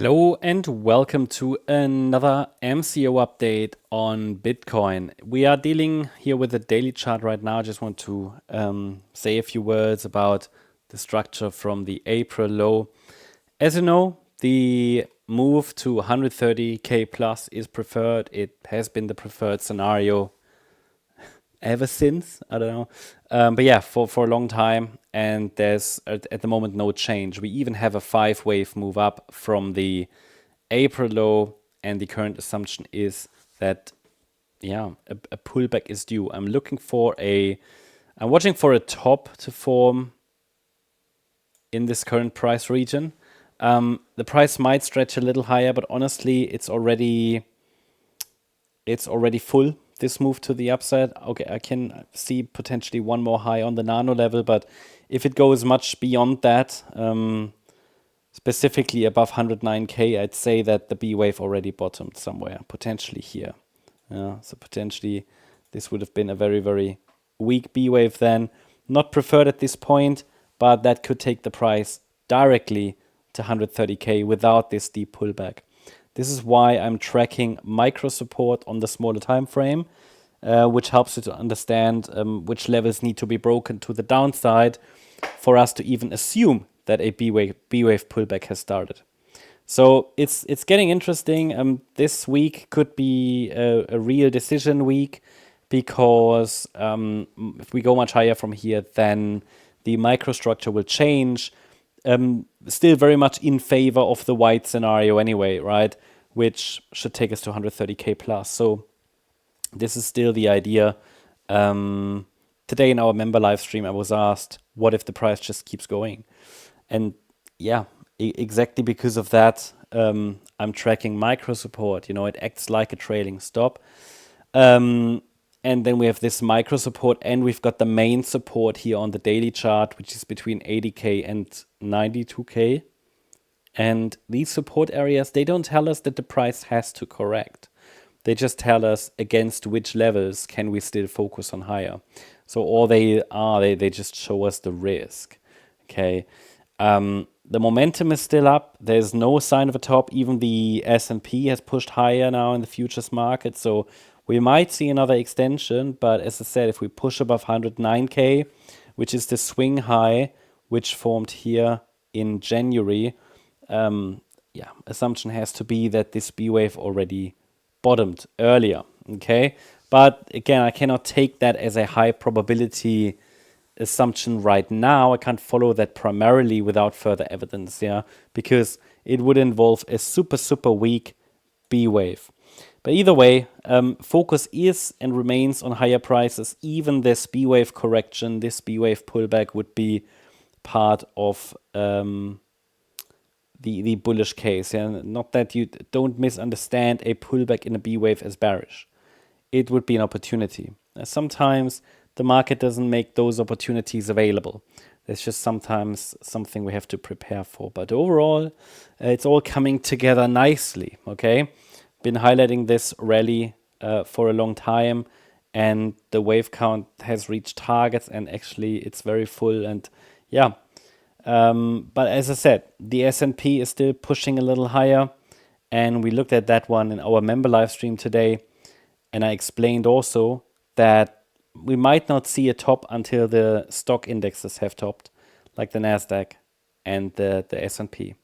Hello and welcome to another MCO update on Bitcoin. We are dealing here with the daily chart right now. I just want to say a few words about the structure from the April low. As you know, the move to 130k plus is preferred. It has been the preferred scenario ever since. I don't know. But yeah, for a long time. And there's at the moment no change. We even have a 5-wave move up from the April low. And the current assumption is that, yeah, a pullback is due. I'm watching for a top to form in this current price region. The price might stretch a little higher, but honestly, it's already full, this move to the upside. Okay, I can see potentially one more high on the nano level, but if it goes much beyond that, specifically above 109k, I'd say that the B wave already bottomed somewhere, potentially here. So potentially this would have been a very, very weak B wave then. Not preferred at this point, but that could take the price directly to 130k without this deep pullback. This is why I'm tracking micro support on the smaller time frame, which helps you to understand which levels need to be broken to the downside for us to even assume that a B wave pullback has started. So it's getting interesting. This week could be a real decision week because if we go much higher from here, then the microstructure will change. Still very much in favor of the white scenario anyway, right? Which should take us to 130k plus. So this is still the idea. Today in our member live stream, I was asked, what if the price just keeps going? And yeah, exactly because of that, I'm tracking micro support. You know, it acts like a trailing stop. And then we have this micro support, and we've got the main support here on the daily chart, which is between 80k and 92k. And these support areas, they don't tell us that the price has to correct. They just tell us against which levels can we still focus on higher. So all they just show us the risk. Okay. The momentum is still up. There's no sign of a top. Even the S&P has pushed higher now in the futures market. So we might see another extension. But as I said, if we push above 109k, which is the swing high, which formed here in January, assumption has to be that this B wave already bottomed earlier. Okay. But again, I cannot take that as a high probability assumption right now. I can't follow that primarily without further evidence, because it would involve a super weak B wave. But either way, focus is and remains on higher prices. Even this B wave correction, this B wave pullback would be part of the bullish case. Not that you don't misunderstand a pullback in a B wave as bearish. It would be an opportunity. Sometimes the market doesn't make those opportunities available. There's just sometimes something we have to prepare for. But overall, it's all coming together nicely, okay? Been highlighting this rally for a long time, and the wave count has reached targets, and actually it's very full. And yeah, but as I said, the S&P is still pushing a little higher, and we looked at that one in our member live stream today, and I explained also that we might not see a top until the stock indexes have topped, like the Nasdaq and the S&P.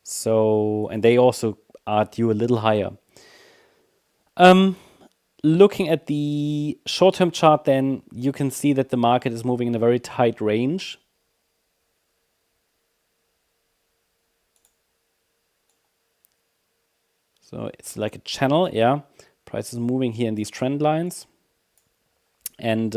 So, and they also are due a little higher. Looking at the short-term chart, then you can see that the market is moving in a very tight range. So it's like a channel, yeah. Price is moving here in these trend lines. And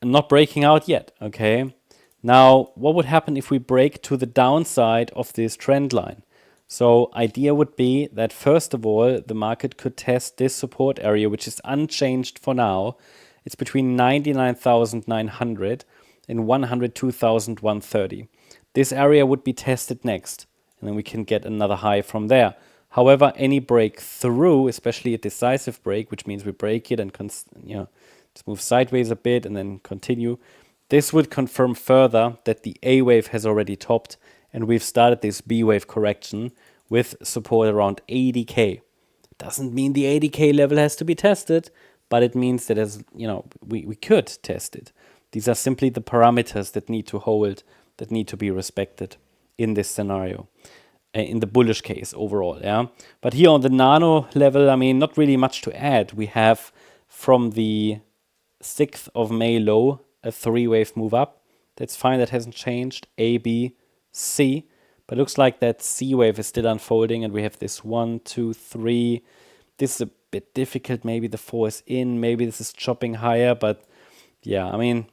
not breaking out yet, okay? Now, what would happen if we break to the downside of this trend line? So idea would be that first of all, the market could test this support area, which is unchanged for now. It's between 99,900 and 102,130. This area would be tested next, and then we can get another high from there. However, any breakthrough, especially a decisive break, which means we break it and just move sideways a bit and then continue, this would confirm further that the A wave has already topped and we've started this B wave correction, with support around 80K. Doesn't mean the 80K level has to be tested, but it means that as you know, we could test it. These are simply the parameters that need to hold, that need to be respected in this scenario, in the bullish case overall. Yeah, but here on the nano level, I mean, not really much to add. We have from the 6th of May low a 3-wave move up. That's fine. That hasn't changed. A, B, C. But looks like that C wave is still unfolding, and we have this 1, 2, 3. This is a bit difficult. Maybe the 4 is in. Maybe this is chopping higher. But yeah, I mean,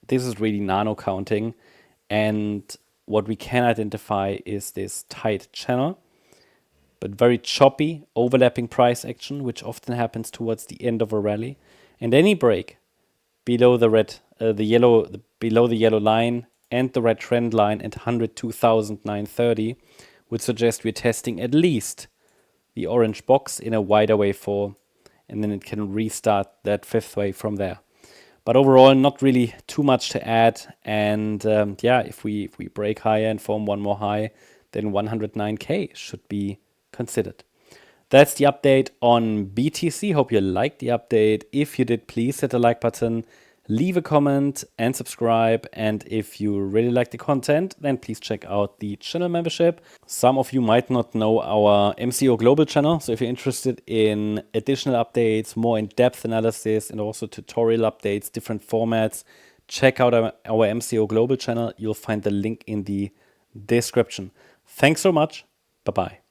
this is really nano counting. And what we can identify is this tight channel, but very choppy, overlapping price action, which often happens towards the end of a rally. And any break below the below the yellow line and the red trend line at 102,930 would suggest we're testing at least the orange box in a wider wave 4, and then it can restart that 5th wave from there. But overall, not really too much to add. And yeah, if we break higher and form one more high, then 109K should be considered. That's the update on BTC. Hope you liked the update. If you did, please hit the like button, leave a comment and subscribe. And if you really like the content, then please check out the channel membership. Some of you might not know our MCO Global channel. So if you're interested in additional updates, more in-depth analysis, and also tutorial updates, different formats, check out our MCO Global channel. You'll find the link in the description. Thanks so much. Bye-bye.